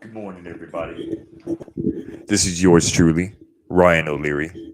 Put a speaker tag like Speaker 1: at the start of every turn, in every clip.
Speaker 1: Good morning, everybody. This is yours truly, Ryan O'Leary,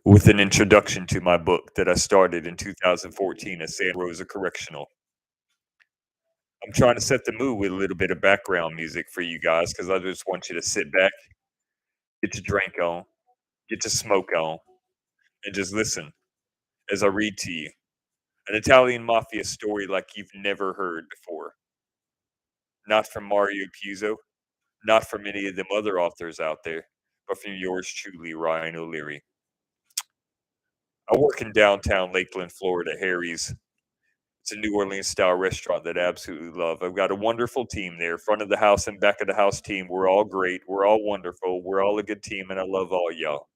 Speaker 1: with an introduction to my book that I started in 2014 at Santa Rosa Correctional. I'm trying to set the mood with a little bit of background music for you guys because I just want you to sit back, get your drink on, get your smoke on, and just listen as I read to you an Italian Mafia story like you've never heard before. Not from Mario Puzo, not from any of them other authors out there, but from yours truly, Ryan O'Leary. I work in downtown Lakeland, Florida, Harry's. It's a New Orleans style restaurant that I absolutely love. I've got a wonderful team there, front of the house and back of the house team. We're all great. We're all wonderful. We're all a good team, and I love all y'all.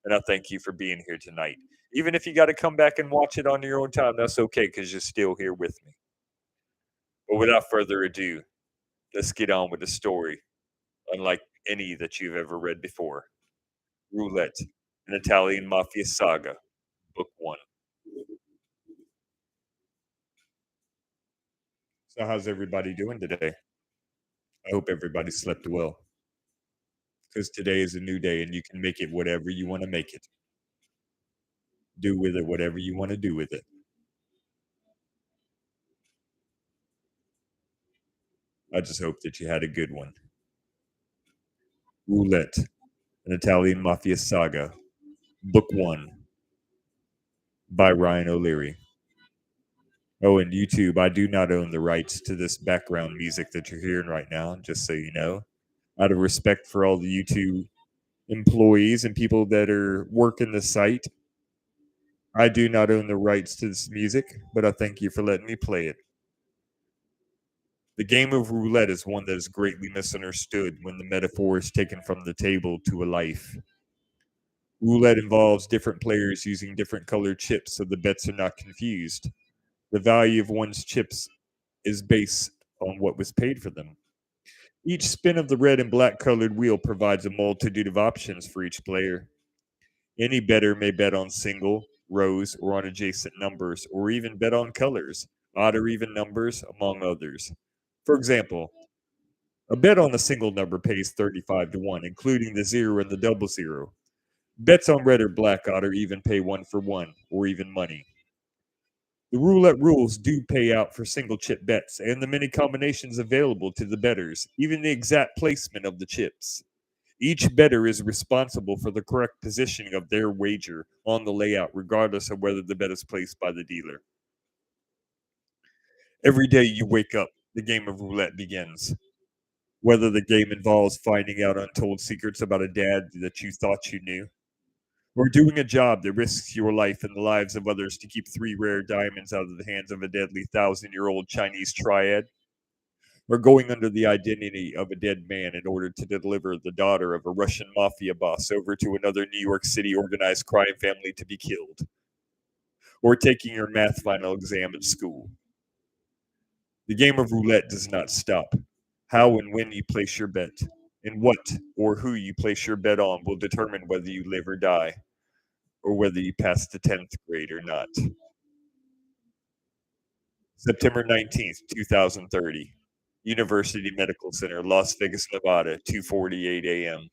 Speaker 1: And I thank you for being here tonight. Even if you got to come back and watch it on your own time, that's okay because you're still here with me. But without further ado, let's get on with the story, unlike any that you've ever read before. Roulette, an Italian Mafia Saga, Book 1. So, how's everybody doing today? I hope everybody slept well because today is a new day and you can make it whatever you want to make it. Do with it whatever you want to do with it. I just hope that you had a good one. Roulette, an Italian Mafia Saga, Book 1 by Ryan O'Leary. Oh, and YouTube, I do not own the rights to this background music that you're hearing right now, just so you know. Out of respect for all the YouTube employees and people that are working the site, I do not own the rights to this music, but I thank you for letting me play it. The game of roulette is one that is greatly misunderstood when the metaphor is taken from the table to a life. Roulette involves different players using different colored chips so the bets are not confused. The value of one's chips is based on what was paid for them. Each spin of the red and black colored wheel provides a multitude of options for each player. Any bettor may bet on single, rows, or on adjacent numbers, or even bet on colors, odd or even numbers, among others. For example, a bet on a single number pays 35 to 1, including the 0 and the double zero. Bets on red or black odd or even pay 1 for 1, or even money. The roulette rules do pay out for single chip bets and the many combinations available to the bettors, even the exact placement of the chips. Each bettor is responsible for the correct positioning of their wager on the layout, regardless of whether the bet is placed by the dealer. Every day you wake up, the game of roulette begins. Whether the game involves finding out untold secrets about a dad that you thought you knew, or doing a job that risks your life and the lives of others to keep three rare diamonds out of the hands of a deadly 1,000-year-old Chinese triad, or going under the identity of a dead man in order to deliver the daughter of a Russian mafia boss over to another New York City organized crime family to be killed, or taking your math final exam at school. The game of roulette does not stop. How and when you place your bet, and what or who you place your bet on will determine whether you live or die, or whether you pass the 10th grade or not. September 19th, 2030. University Medical Center, Las Vegas, Nevada, 2:48 a.m.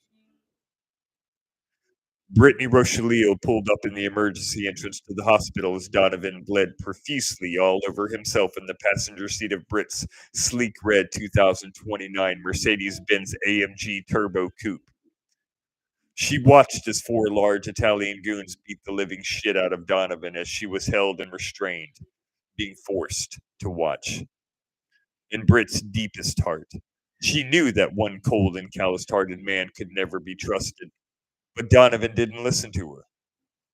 Speaker 1: Brittany Rochellio pulled up in the emergency entrance to the hospital as Donovan bled profusely all over himself in the passenger seat of Britt's sleek red 2029 Mercedes-Benz AMG Turbo Coupe. She watched as four large Italian goons beat the living shit out of Donovan as she was held and restrained, being forced to watch. In Britt's deepest heart, she knew that one cold and callous-hearted man could never be trusted. But Donovan didn't listen to her.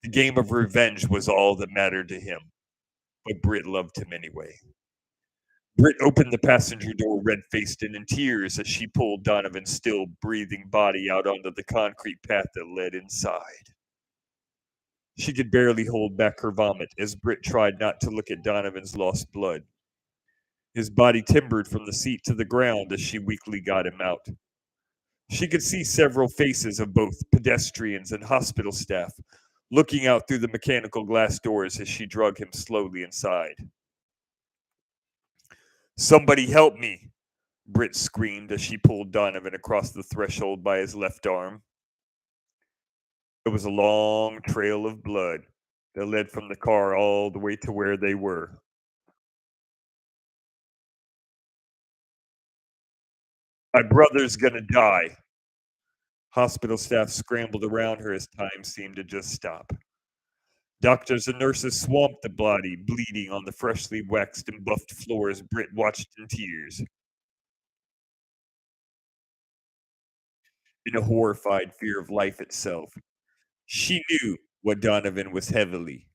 Speaker 1: The game of revenge was all that mattered to him, but Britt loved him anyway. Britt opened the passenger door red faced and in tears as she pulled Donovan's still breathing body out onto the concrete path that led inside. She could barely hold back her vomit as Britt tried not to look at Donovan's lost blood. His body timbered from the seat to the ground as she weakly got him out. She could see several faces of both pedestrians and hospital staff looking out through the mechanical glass doors as she drug him slowly inside. Somebody help me, Britt screamed as she pulled Donovan across the threshold by his left arm. It was a long trail of blood that led from the car all the way to where they were. My brother's gonna die. Hospital staff scrambled around her as time seemed to just stop. Doctors and nurses swamped the body, bleeding on the freshly waxed and buffed floor as Britt watched in tears. In a horrified fear of life itself, she knew what Donovan was heavily,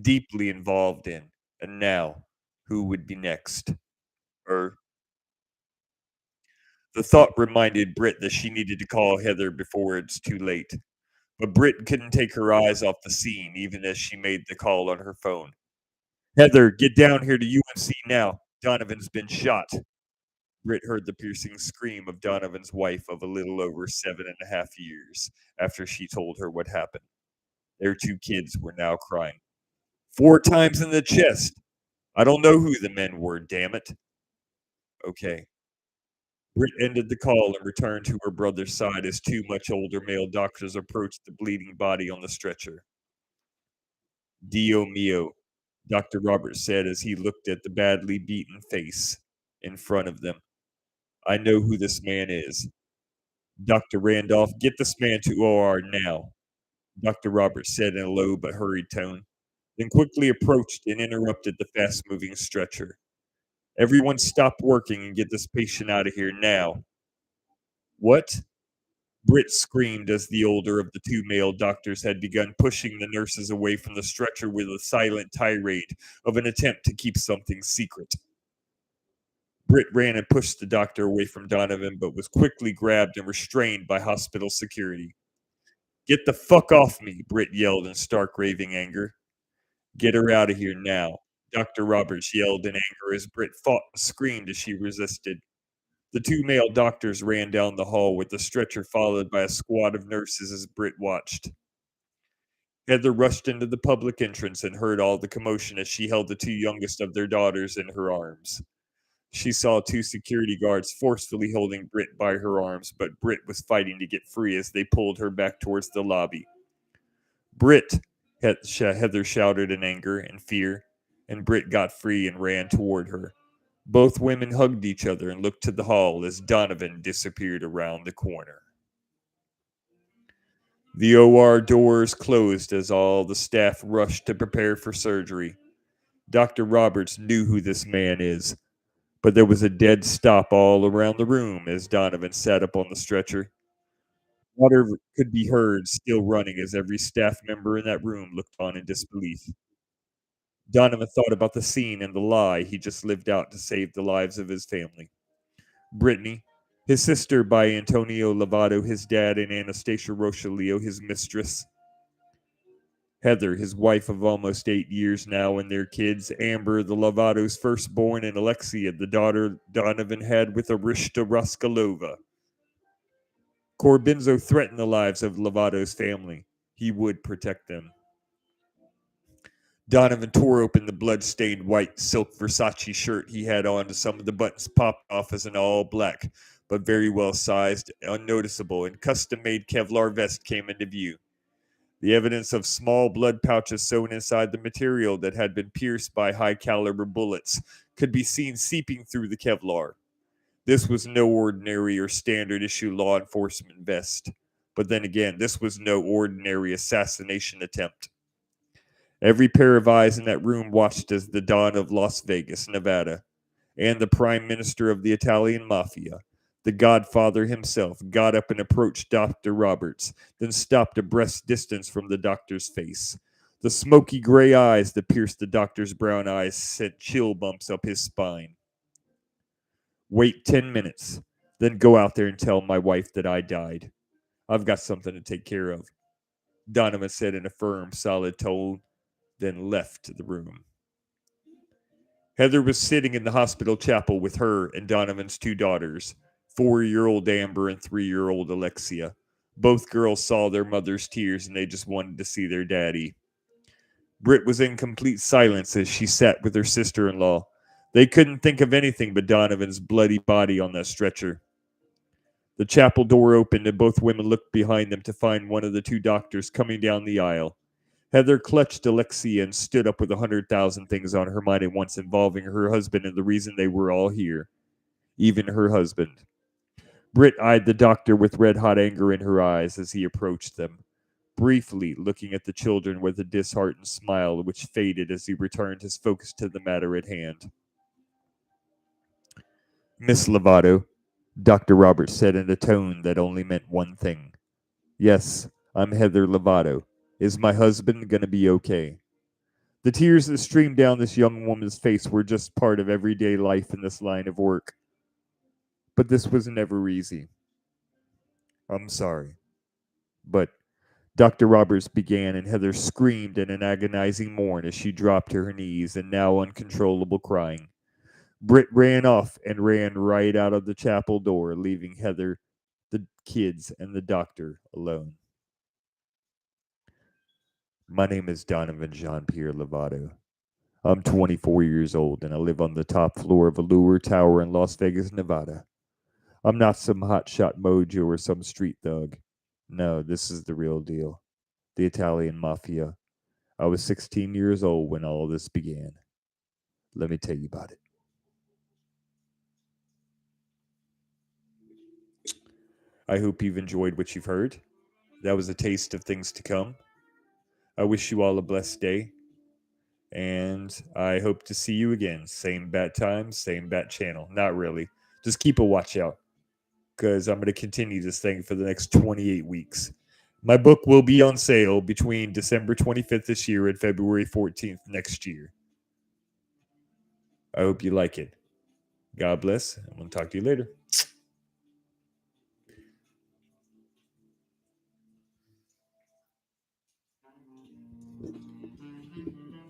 Speaker 1: deeply involved in, and now, who would be next? Her. The thought reminded Britt that she needed to call Heather before it's too late. But Britt couldn't take her eyes off the scene even as she made the call on her phone. Heather, get down here to UNC now. Donovan's been shot. Britt heard the piercing scream of Donovan's wife of a little over 7.5 years after she told her what happened. Their two kids were now crying. 4 times in the chest. I don't know who the men were, damn it. Okay. Britt ended the call and returned to her brother's side as two much older male doctors approached the bleeding body on the stretcher. Dio mio, Dr. Roberts said as he looked at the badly beaten face in front of them. I know who this man is. Dr. Randolph, get this man to OR now, Dr. Roberts said in a low but hurried tone, then quickly approached and interrupted the fast moving stretcher. Everyone stop working and get this patient out of here now. What? Britt screamed as the older of the two male doctors had begun pushing the nurses away from the stretcher with a silent tirade of an attempt to keep something secret. Britt ran and pushed the doctor away from Donovan, but was quickly grabbed and restrained by hospital security. Get the fuck off me, Britt yelled in stark raving anger. Get her out of here now, Dr. Roberts yelled in anger as Britt fought and screamed as she resisted. The two male doctors ran down the hall with the stretcher followed by a squad of nurses as Britt watched. Heather rushed into the public entrance and heard all the commotion as she held the two youngest of their daughters in her arms. She saw two security guards forcefully holding Britt by her arms, but Britt was fighting to get free as they pulled her back towards the lobby. Britt, Heather shouted in anger and fear, and Britt got free and ran toward her. Both women hugged each other and looked to the hall as Donovan disappeared around the corner. The OR doors closed as all the staff rushed to prepare for surgery. Dr. Roberts knew who this man is, but there was a dead stop all around the room as Donovan sat up on the stretcher. Water could be heard still running as every staff member in that room looked on in disbelief. Donovan thought about the scene and the lie he just lived out to save the lives of his family. Brittany, his sister by Antonio Lovato, his dad, and Anastasia Rochalio, his mistress. Heather, his wife of almost 8 years now, and their kids, Amber, the Lovato's firstborn, and Alexia, the daughter Donovan had with Arishta Raskalova. Corbinzo threatened the lives of Lovato's family. He would protect them. Donovan tore open the blood-stained white silk Versace shirt he had on, to some of the buttons popped off as an all-black, but very well-sized, unnoticeable, and custom-made Kevlar vest came into view. The evidence of small blood pouches sewn inside the material that had been pierced by high-caliber bullets could be seen seeping through the Kevlar. This was no ordinary or standard-issue law enforcement vest. But then again, this was no ordinary assassination attempt. Every pair of eyes in that room watched as the Don of Las Vegas, Nevada, and the Prime Minister of the Italian Mafia, the Godfather himself, got up and approached Dr. Roberts, then stopped a breast distance from the doctor's face. The smoky gray eyes that pierced the doctor's brown eyes sent chill bumps up his spine. Wait 10 minutes, then go out there and tell my wife that I died. I've got something to take care of, Donovan said in a firm, solid tone, then left the room. Heather was sitting in the hospital chapel with her and Donovan's two daughters, 4-year-old Amber and 3-year-old Alexia. Both girls saw their mother's tears and they just wanted to see their daddy. Britt was in complete silence as she sat with her sister-in-law, They couldn't think of anything but Donovan's bloody body on that stretcher. The chapel door opened and both women looked behind them to find one of the two doctors coming down the aisle. Heather clutched Alexia and stood up with 100,000 things on her mind at once involving her husband and the reason they were all here. Even her husband. Britt eyed the doctor with red-hot anger in her eyes as he approached them, briefly looking at the children with a disheartened smile which faded as he returned his focus to the matter at hand. Miss Lovato, Dr. Roberts said in a tone that only meant one thing. Yes, I'm Heather Lovato. Is my husband going to be okay? The tears that streamed down this young woman's face were just part of everyday life in this line of work. But this was never easy. I'm sorry. But Dr. Roberts began, and Heather screamed in an agonizing mourn as she dropped to her knees in now uncontrollable crying. Britt ran off and ran right out of the chapel door, leaving Heather, the kids, and the doctor alone. My name is Donovan Jean-Pierre Lovato. I'm 24 years old, and I live on the top floor of a Lure Tower in Las Vegas, Nevada. I'm not some hotshot mojo or some street thug. No, this is the real deal. The Italian Mafia. I was 16 years old when all this began. Let me tell you about it. I hope you've enjoyed what you've heard. That was a taste of things to come. I wish you all a blessed day. And I hope to see you again. Same bat time, same bat channel. Not really. Just keep a watch out, because I'm going to continue this thing for the next 28 weeks. My book will be on sale between December 25th this year and February 14th next year. I hope you like it. God bless. I'm going to talk to you later.